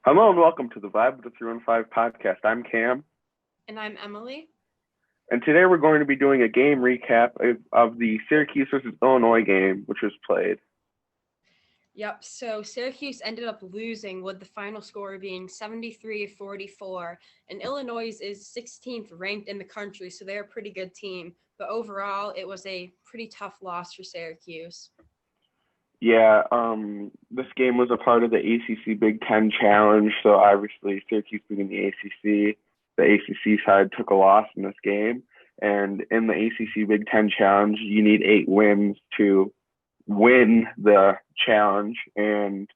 Hello and welcome to the Vibe of the 315 podcast. I'm Cam, And I'm Emily. and today we're going to be doing a game recap of the Syracuse versus Illinois game, which was played. Yep, so Syracuse ended up losing with the final score being 73-44, and Illinois is 16th ranked in the country, so they're a pretty good team. But overall, it was a pretty tough loss for Syracuse. Yeah, this game was a part of the ACC Big Ten Challenge, so obviously Syracuse being the ACC, the ACC side took a loss in this game, and in the ACC Big Ten Challenge, you need 8 wins to win the challenge, and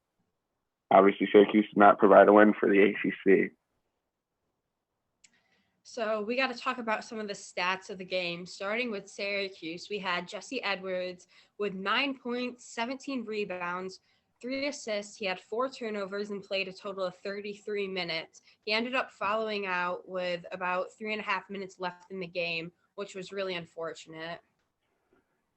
obviously Syracuse did not provide a win for the ACC. So we got to talk about some of the stats of the game. Starting with Syracuse, we had Jesse Edwards with 9 points, 17 rebounds, 3 assists. He had 4 turnovers and played a total of 33 minutes. He ended up fouling out with about 3.5 minutes left in the game, which was really unfortunate.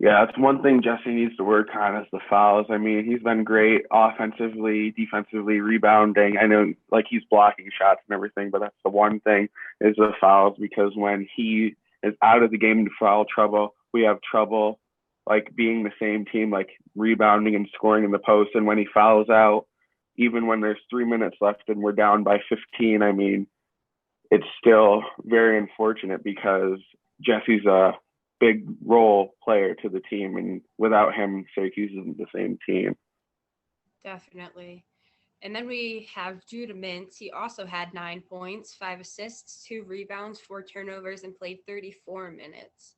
Yeah, that's one thing Jesse needs to work on is the fouls. I mean, he's been great offensively, defensively, rebounding. I know like he's blocking shots and everything, but that's the one thing is the fouls because when he is out of the game in foul trouble, we have trouble like being the same team, like rebounding and scoring in the post. And when he fouls out, even when there's 3 minutes left and we're down by 15, I mean, it's still very unfortunate because Jesse's a big role player to the team, and without him, Syracuse isn't the same team. Definitely. And then we have Judah Mintz. He also had 9 points, 5 assists, 2 rebounds, 4 turnovers, and played 34 minutes.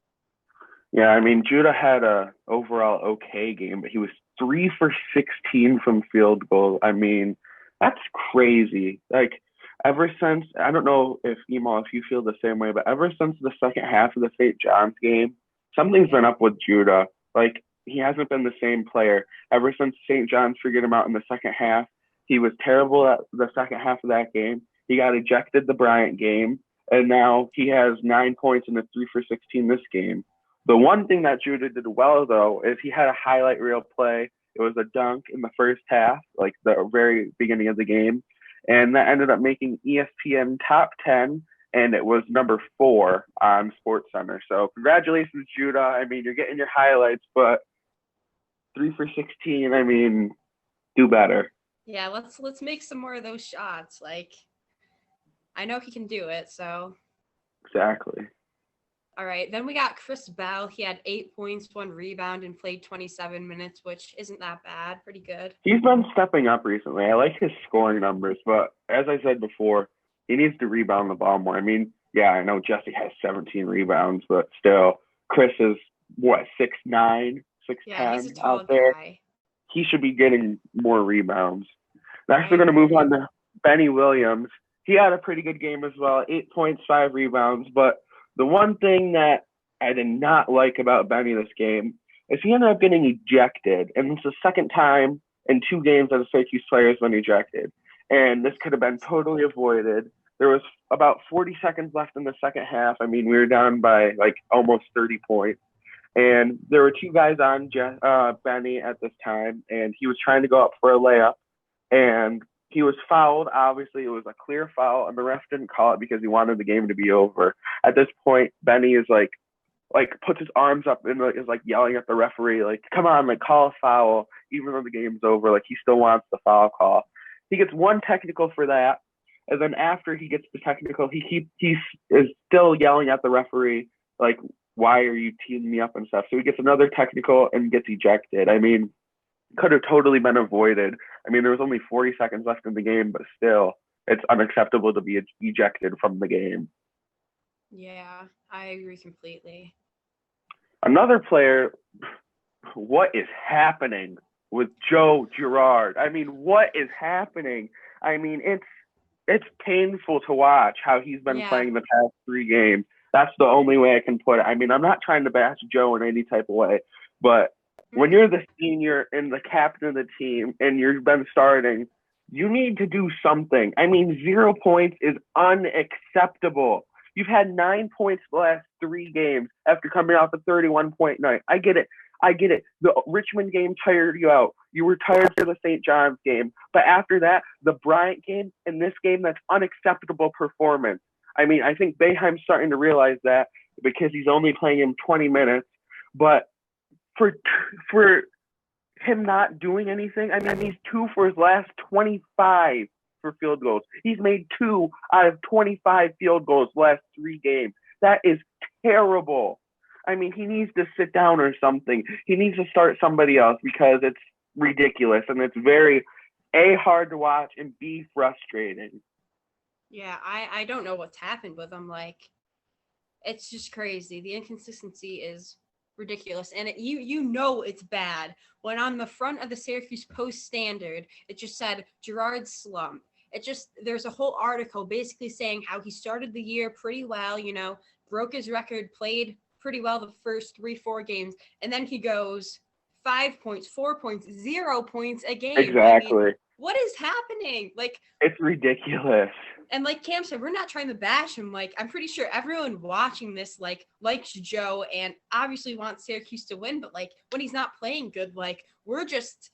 Yeah, I mean, Judah had a overall okay game, but he was 3 for 16 from field goal. I mean, that's crazy. Like, ever since, I don't know if Emo, if you feel the same way, but ever since the second half of the St. John's game, something's been up with Judah. Like, he hasn't been the same player. Ever since St. John's figured him out in the second half, he was terrible at the second half of that game. He got ejected the Bryant game, and now he has 9 points and a 3 for 16 this game. The one thing that Judah did well, though, is he had a highlight reel play. It was a dunk in the first half, like the very beginning of the game. And that ended up making ESPN top 10, and it was number 4 on SportsCenter. So congratulations, Judah. I mean, you're getting your highlights, but 3 for 16, I mean, do better. Yeah, let's make some more of those shots. Like, I know he can do it, so. Exactly. All right, then we got Chris Bell. He had 8 points, 1 rebound, and played 27 minutes, which isn't that bad. Pretty good. He's been stepping up recently. I like his scoring numbers, but as I said before, he needs to rebound the ball more. I mean, yeah, I know Jesse has 17 rebounds, but still, Chris is, what, 6'9", 6'10", Yeah, he's a tall out there. guy. He should be getting more rebounds. Next, we're going to move on to Benny Williams. He had a pretty good game as well, 8 points, 5 rebounds, but the one thing that I did not like about Benny this game is he ended up getting ejected. And it's the second time in 2 games that a Syracuse player has been ejected. And this could have been totally avoided. There was about 40 seconds left in the second half. I mean, we were down by like almost 30 points. And there were 2 guys on Benny at this time, and he was trying to go up for a layup. And he was fouled. Obviously, it was a clear foul, and the ref didn't call it because he wanted the game to be over. At this point, Benny is like puts his arms up and is like yelling at the referee, like, "Come on, like call a foul," even though the game's over. Like he still wants the foul call. He gets 1 technical for that, and then after he gets the technical, he is still yelling at the referee, like, "Why are you teaming me up and stuff?" So he gets another technical and gets ejected. I mean, could have totally been avoided. I mean, there was only 40 seconds left in the game, but still, it's unacceptable to be ejected from the game. Yeah, I agree completely. Another player, what is happening with Joe Girard? I mean, what is happening? I mean, it's painful to watch how he's been playing the past 3 games. That's the only way I can put it. I mean, I'm not trying to bash Joe in any type of way, but when you're the senior and the captain of the team and you've been starting, you need to do something. I mean, 0 points is unacceptable. You've had 9 points the last 3 games after coming off a 31-point night. I get it. I get it. The Richmond game tired you out. You were tired for the St. John's game. But after that, the Bryant game and this game, that's unacceptable performance. I mean, I think Boeheim's starting to realize that because he's only playing him 20 minutes. But for him not doing anything, I mean, he's 2 for his last 25 for field goals. He's made 2 out of 25 field goals last 3 games. That is terrible. I mean, he needs to sit down or something. He needs to start somebody else because it's ridiculous and it's very, A, hard to watch and B, frustrating. Yeah, I don't know what's happened with him. Like, it's just crazy. The inconsistency is ridiculous. And you know it's bad when on the front of the Syracuse Post-Standard, it just said Girard's slump. There's a whole article basically saying how he started the year pretty well, broke his record, played pretty well the first 3-4 games, and then he goes 5 points, 4 points, 0 points a game. Exactly. I mean, what is happening? Like, it's ridiculous. And like Cam said, we're not trying to bash him. Like, I'm pretty sure everyone watching this likes Joe and obviously wants Syracuse to win. But like when he's not playing good, like we're just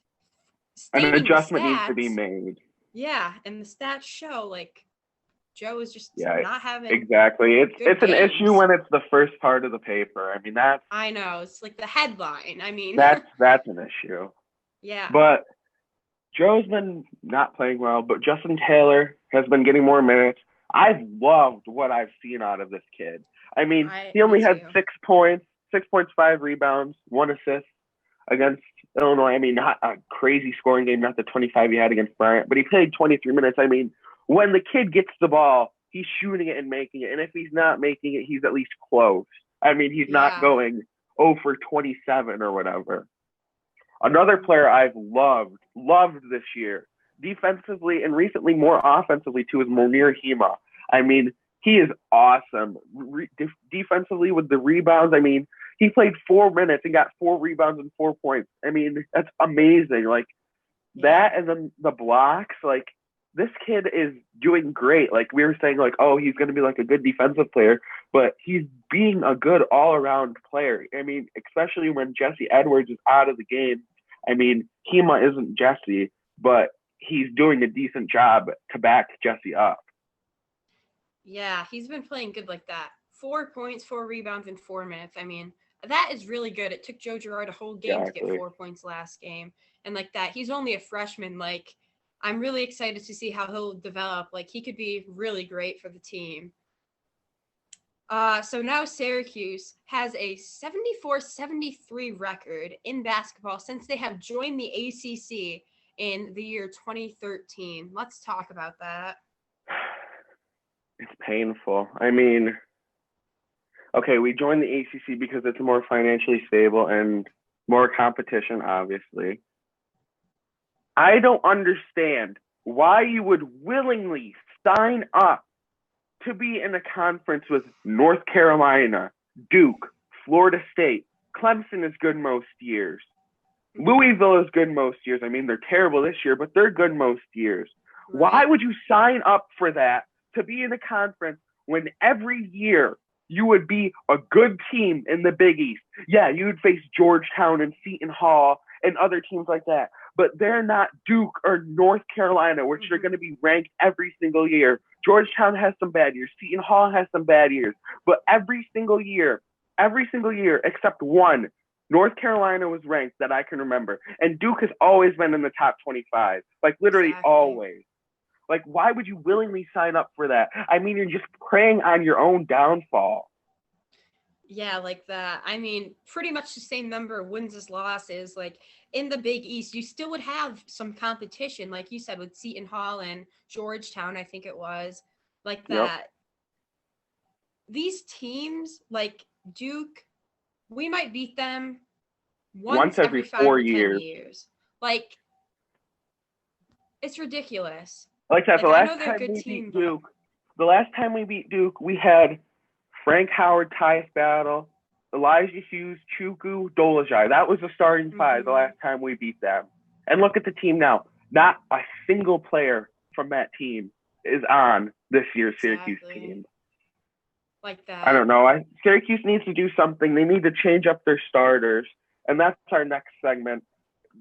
an adjustment needs to be made. Yeah, and the stats show like Joe is just not having exactly. It's an issue when it's the first part of the paper. I mean I know, it's like the headline. I mean that's an issue. Yeah. But Joe's been not playing well, but Justin Taylor has been getting more minutes. I've loved what I've seen out of this kid. I mean, he only had 6 points, 6.5 rebounds, 1 assist against Illinois. I mean, not a crazy scoring game, not the 25 he had against Bryant, but he played 23 minutes. I mean, when the kid gets the ball, he's shooting it and making it. And if he's not making it, he's at least close. I mean, he's not going 0 for 27 or whatever. Another player I've loved this year, defensively and recently more offensively too, is Munir Hima. I mean, he is awesome. Defensively with the rebounds, I mean, he played 4 minutes and got 4 rebounds and 4 points. I mean, that's amazing. Like, that and then the blocks, like, this kid is doing great. Like, we were saying, like, oh, he's going to be like a good defensive player, but he's being a good all-around player. I mean, especially when Jesse Edwards is out of the game. I mean, Hima isn't Jesse, but he's doing a decent job to back Jesse up. Yeah, he's been playing good like that. 4 points, 4 rebounds in 4 minutes. I mean, that is really good. It took Joe Girard a whole game to get 4 points last game. And like that, he's only a freshman. Like, I'm really excited to see how he'll develop. Like, he could be really great for the team. So now Syracuse has a 74-73 record in basketball since they have joined the ACC in the year 2013. Let's talk about that. It's painful. I mean, okay, we joined the ACC because it's more financially stable and more competition, obviously. I don't understand why you would willingly sign up to be in a conference with North Carolina, Duke, Florida State. Clemson is good most years. Louisville is good most years. I mean, they're terrible this year, but they're good most years. Right. Why would you sign up for that to be in a conference when every year you would be a good team in the Big East? Yeah, you would face Georgetown and Seton Hall and other teams like that, but they're not Duke or North Carolina, which are going to be ranked every single year. Georgetown has some bad years. Seton Hall has some bad years, but every single year except one, North Carolina was ranked that I can remember. And Duke has always been in the top 25, like literally always. Like, why would you willingly sign up for that? I mean, you're just preying on your own downfall. Yeah, like that. I mean, pretty much the same number of wins as losses. Like, in the Big East, you still would have some competition, like you said, with Seton Hall and Georgetown, I think it was. Like that. Yep. These teams, like Duke, we might beat them once every 4 years. Like, it's ridiculous. Like that, like, the last time we beat Duke, we had Frank Howard, Tyus Battle, Elijah Hughes, Chukwu, Dolajai. That was the starting 5 the last time we beat them. And look at the team now. Not a single player from that team is on this year's Syracuse team. Like that. I don't know. Syracuse needs to do something. They need to change up their starters. and that's our next segment.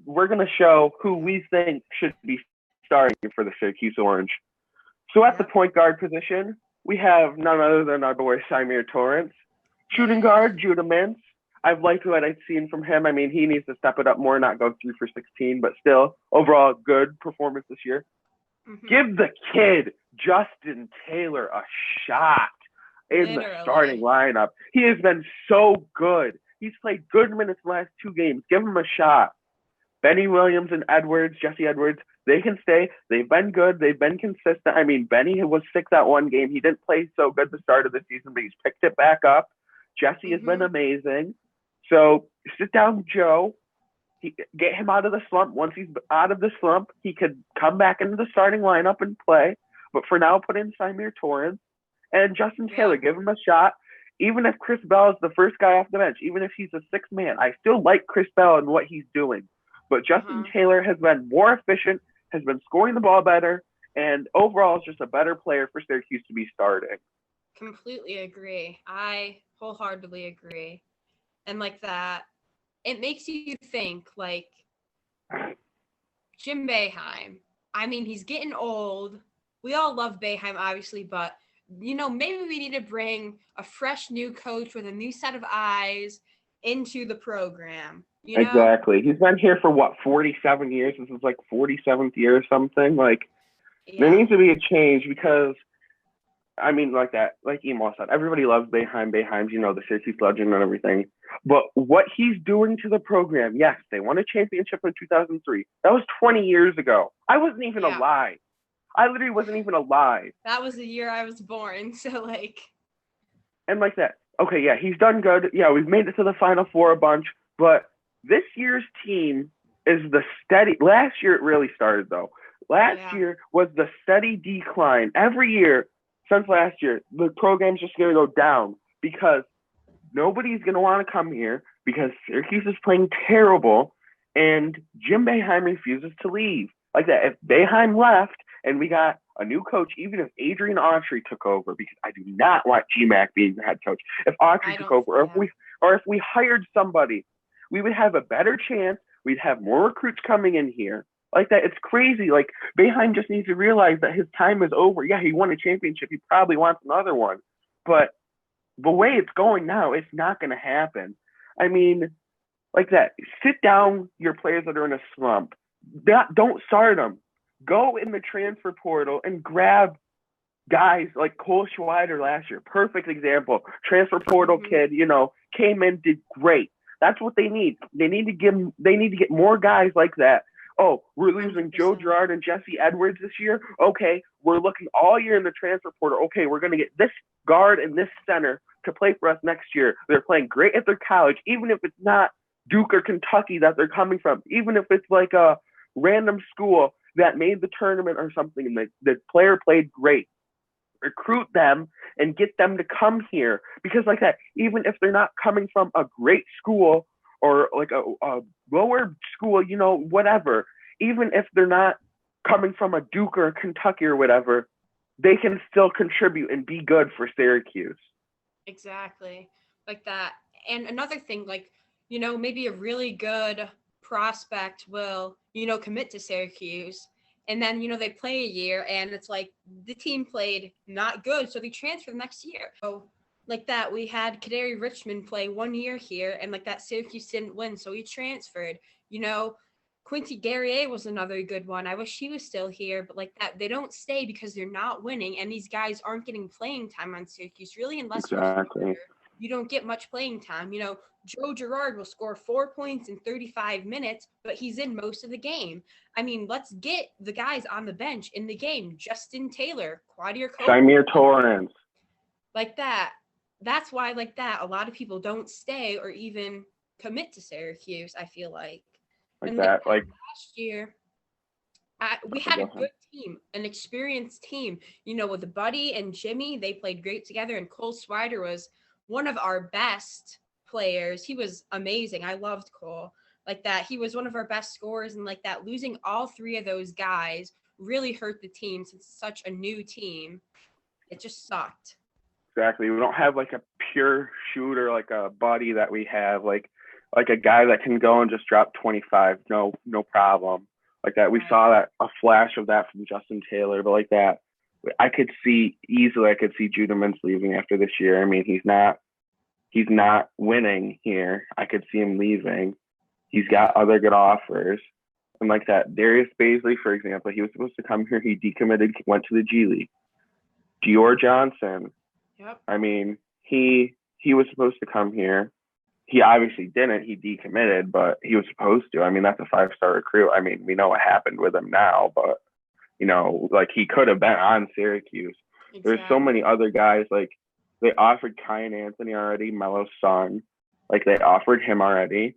We're going to show who we think should be starting for the Syracuse Orange. So at the point guard position, we have none other than our boy Symir Torrance. Shooting guard, Judah Mintz. I've liked what I've seen from him. I mean, he needs to step it up more, not go 3 for 16, but still, overall, good performance this year. Mm-hmm. Give the kid, Justin Taylor, a shot in the starting lineup. He has been so good. He's played good minutes the last 2 games. Give him a shot. Benny Williams and Jesse Edwards, they can stay. They've been good. They've been consistent. I mean, Benny was 6 at one game. He didn't play so good the start of the season, but he's picked it back up. Jesse has been amazing. So sit down, Joe. Get him out of the slump. Once he's out of the slump, he could come back into the starting lineup and play. But for now, put in Symir Torrance and Justin Taylor. Give him a shot. Even if Chris Bell is the first guy off the bench, even if he's a 6th man, I still like Chris Bell and what he's doing. But Justin Taylor has been more efficient, has been scoring the ball better, and overall is just a better player for Syracuse to be starting. Completely agree. I wholeheartedly agree. And like that, it makes you think, like, Jim Boeheim. I mean, he's getting old. We all love Boeheim, obviously, but, maybe we need to bring a fresh new coach with a new set of eyes into the program. Exactly. He's been here for 47 years? This is like 47th year or something. Like, there needs to be a change because, I mean, like Emo said, everybody loves Boeheim. Boeheim's, the Syracuse legend and everything. But what he's doing to the program, yes, they won a championship in 2003. That was 20 years ago. I wasn't even alive. I literally wasn't even alive. That was the year I was born. So, like. And like that. Okay, yeah, he's done good. Yeah, we've made it to the Final Four a bunch. But this year's team is the steady. Last year it really started, though. Last year was the steady decline. Every year since last year, the program's just going to go down because nobody's going to want to come here because Syracuse is playing terrible and Jim Boeheim refuses to leave. Like that, if Boeheim left and we got a new coach, even if Adrian Autry took over, because I do not want GMAC being the head coach. If Autry took over, or if we hired somebody, we would have a better chance. We'd have more recruits coming in here. Like that, it's crazy. Like, Boeheim just needs to realize that his time is over. Yeah, he won a championship. He probably wants another one. But the way it's going now, it's not going to happen. I mean, like that, sit down your players that are in a slump. Don't start them. Go in the transfer portal and grab guys like Cole Schwider last year. Perfect example. Transfer portal kid, came in, did great. That's what they need. They need to get more guys like that. Oh, we're losing 100%. Joe Girard and Jesse Edwards this year. Okay, we're looking all year in the transfer portal. Okay, we're going to get this guard and this center to play for us next year. They're playing great at their college, even if it's not Duke or Kentucky that they're coming from, even if it's like a random school that made the tournament or something and the player played great. Recruit them and get them to come here because like that, even if they're not coming from a great school or like a lower school, whatever, even if they're not coming from a Duke or a Kentucky or whatever, they can still contribute and be good for Syracuse. Exactly. Like that. And another thing, like, maybe a really good prospect will, commit to Syracuse. And then, they play a year and it's like the team played not good. So they transfer the next year. So like that, we had Kadari Richmond play 1 year here and like that Syracuse didn't win. So he transferred, Quincy Guerrier was another good one. I wish he was still here, but like that, they don't stay because they're not winning. And these guys aren't getting playing time on Syracuse really unless you don't get much playing time. Joe Girard will score 4 points in 35 minutes, but he's in most of the game. I mean, let's get the guys on the bench in the game. Justin Taylor, Quadir Cope. Symir Torrance. Like that. That's why, like that, a lot of people don't stay or even commit to Syracuse, I feel like. Like that, like last year, we had a good team, an experienced team. With Buddy and Jimmy, they played great together, and Cole Swider was one of our best players. He was amazing. I loved Cole. Like that, he was one of our best scorers, and like that, losing all 3 of those guys really hurt the team since it's such a new team. It just sucked. Exactly. We don't have like a pure shooter like a Buddy that we have. Like like a guy that can go and just drop 25, no problem. Like that, we Right. saw that a flash of that from Justin Taylor, but like that, I could see Judemans leaving after this year. I mean, he's not winning here. I could see him leaving. He's got other good offers. And like that, Darius Baisley, for example, he was supposed to come here. He decommitted, went to the G League. Dior Johnson. Yep. I mean, he was supposed to come here. He obviously didn't. He decommitted, but he was supposed to. I mean, that's a 5-star recruit. I mean, we know what happened with him now, but like he could have been on Syracuse. Exactly. There's so many other guys. Like they offered Kyan Anthony already, Melo's son. Like they offered him already.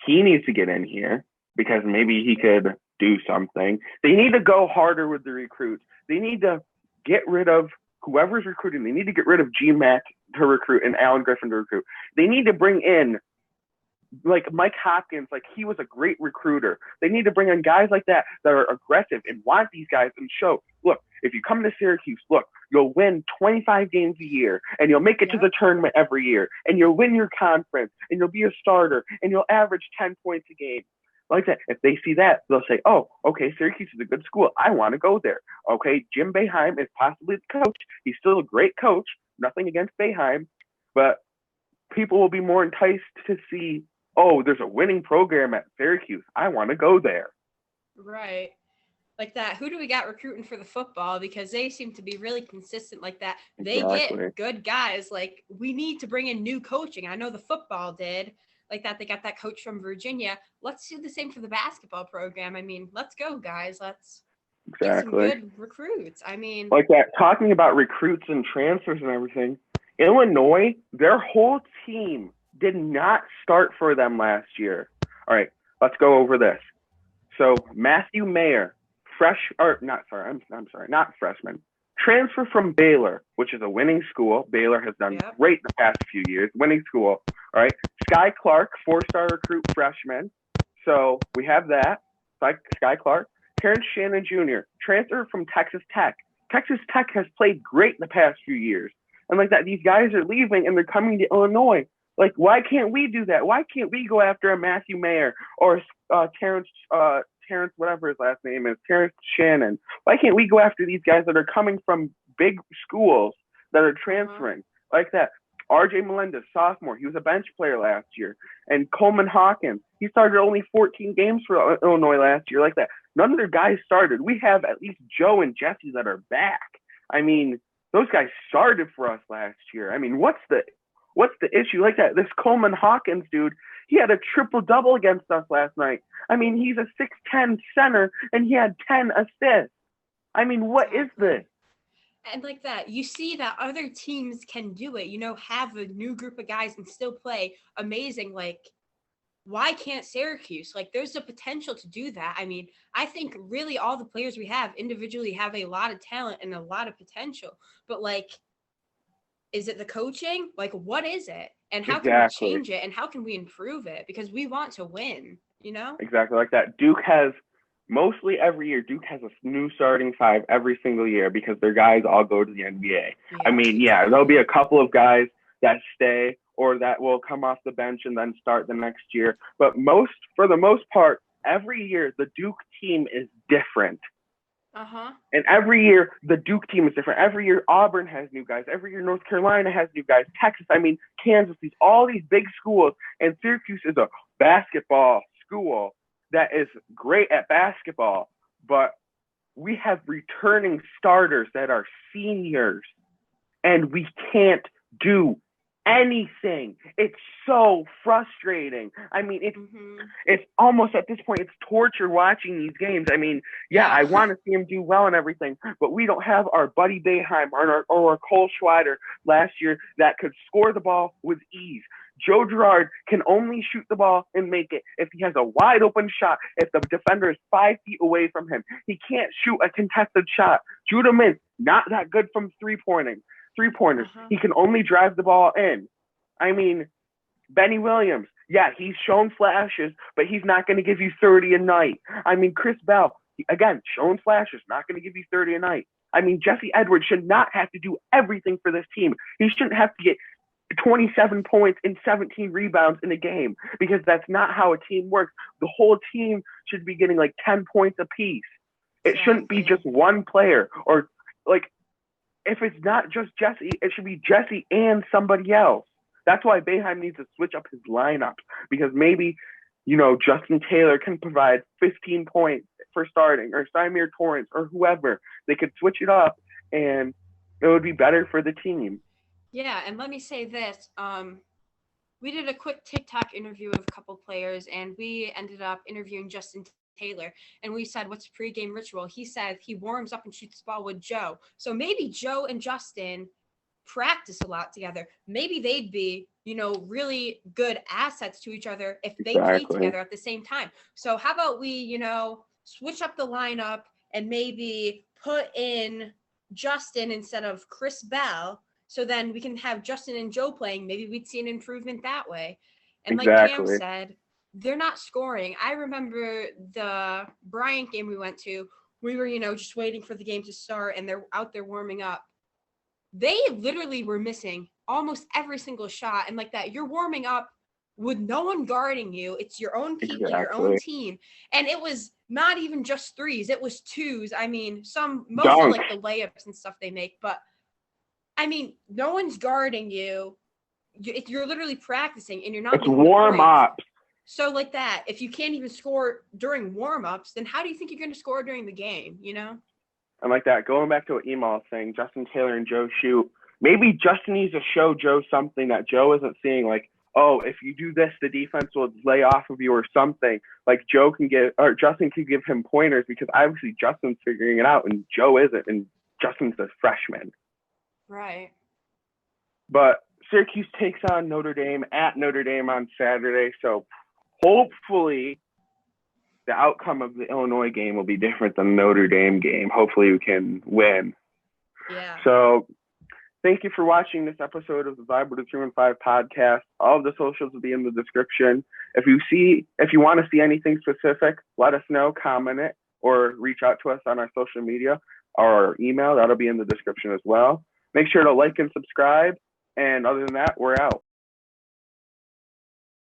He needs to get in here because maybe he could do something. They need to go harder with the recruits. They need to get rid of whoever's recruiting. They need to get rid of GMAC to recruit and Alan Griffin to recruit. They need to bring in like Mike Hopkins. Like he was a great recruiter. They need to bring in guys like that are aggressive and want these guys and show, look, if you come to Syracuse, look, you'll win 25 games a year and you'll make it to the tournament every year and you'll win your conference and you'll be a starter and you'll average 10 points a game. Like that. If they see that, they'll say, oh, okay, Syracuse is a good school. I want to go there. Okay, Jim Boeheim is possibly the coach. He's still a great coach. Nothing against Boeheim. But people will be more enticed to see, oh, there's a winning program at Syracuse. I want to go there. Right. Like that. Who do we got recruiting for the football? Because they seem to be really consistent like that. They get good guys. Like, we need to bring in new coaching. I know the football did. Like that, they got that coach from Virginia. Let's do the same for the basketball program. I mean, let's go, guys. Let's get some good recruits. I mean, like that. Talking about recruits and transfers and everything, Illinois, their whole team did not start for them last year. All right, let's go over this. So Matthew Mayer, not freshman. Transfer from Baylor, which is a winning school. Baylor has done great the past few years. Winning school. All right. Sky Clark, 4-star recruit freshman. So we have that. Sky Clark. Terrence Shannon Jr., transfer from Texas Tech. Texas Tech has played great the past few years. And like that, these guys are leaving and they're coming to Illinois. Like, why can't we do that? Why can't we go after a Matthew Mayer or Terrence, whatever his last name is, Terrence Shannon? Why can't we go after these guys that are coming from big schools that are transferring like that? RJ Melendez, sophomore, he was a bench player last year. And Coleman Hawkins, he started only 14 games for Illinois last year like that. None of their guys started. We have at least Joe and Jesse that are back. I mean, those guys started for us last year. I mean, what's the issue like that? This Coleman Hawkins dude, he had a triple-double against us last night. I mean, he's a 6'10 center, and he had 10 assists. I mean, what is this? And like that, you see that other teams can do it, have a new group of guys and still play amazing. Like, why can't Syracuse? Like, there's the potential to do that. I mean, I think really all the players we have individually have a lot of talent and a lot of potential. But, like, is it the coaching? Like, what is it? And how can we change it? And how can we improve it? Because we want to win, Exactly like that. Duke has mostly every year, Duke has a new starting five every single year because their guys all go to the NBA. Yeah. I mean, there'll be a couple of guys that stay or that will come off the bench and then start the next year. But for the most part, every year the Duke team is different. And every year the Duke team is different. Every year Auburn has new guys. Every year North Carolina has new guys. Texas, Kansas, all these big schools. And Syracuse is a basketball school that is great at basketball, but we have returning starters that are seniors, and we can't do anything. It's so frustrating. I mean, it's almost at this point, it's torture watching these games. I mean, I want to see him do well and everything, but we don't have our Buddy Boeheim or our Cole Schwider last year that could score the ball with ease. Joe Girard can only shoot the ball and make it if he has a wide open shot, if the defender is 5 feet away from him. He can't shoot a contested shot. Judah Mintz, not that good from three-pointers. He can only drive the ball in. I mean, Benny Williams, he's shown flashes, but he's not going to give you 30 a night. I mean, Chris Bell, again, shown flashes, not going to give you 30 a night. I mean, Jesse Edwards should not have to do everything for this team. He shouldn't have to get 27 points and 17 rebounds in a game, because that's not how a team works. The whole team should be getting like 10 points apiece. It shouldn't be just one player, or like if it's not just Jesse, it should be Jesse and somebody else. That's why Boeheim needs to switch up his lineup, because maybe, Justin Taylor can provide 15 points for starting, or Symir Torrance, or whoever. They could switch it up, and it would be better for the team. Yeah, and let me say this. We did a quick TikTok interview of a couple players, and we ended up interviewing Justin Taylor, and we said, what's pregame ritual? He said he warms up and shoots the ball with Joe. So maybe Joe and Justin practice a lot together. Maybe they'd be, really good assets to each other if they played together at the same time. So how about we, switch up the lineup and maybe put in Justin instead of Chris Bell. So then we can have Justin and Joe playing. Maybe we'd see an improvement that way. And like Cam said, they're not scoring. I remember the Bryant game we went to. We were, just waiting for the game to start, and they're out there warming up. They literally were missing almost every single shot. And like that, you're warming up with no one guarding you. It's your own people, your own team. And it was not even just threes. It was twos. I mean, most of like the layups and stuff they make. But, I mean, no one's guarding you. You're literally practicing, and you're not. It's warm-ups. So like that, if you can't even score during warm-ups, then how do you think you're going to score during the game, And like that, going back to what Ema was saying, Justin Taylor and Joe shoot. Maybe Justin needs to show Joe something that Joe isn't seeing, like, oh, if you do this, the defense will lay off of you or something. Like Justin could give him pointers, because obviously Justin's figuring it out and Joe isn't, and Justin's a freshman. Right. But Syracuse takes on Notre Dame at Notre Dame on Saturday, so hopefully the outcome of the Illinois game will be different than the Notre Dame game. Hopefully we can win. Yeah. So thank you for watching this episode of the Vibe with the 215 podcast. All of the socials will be in the description. If you want to see anything specific, let us know, comment it, or reach out to us on our social media or our email. That'll be in the description as well. Make sure to like and subscribe. And other than that, we're out.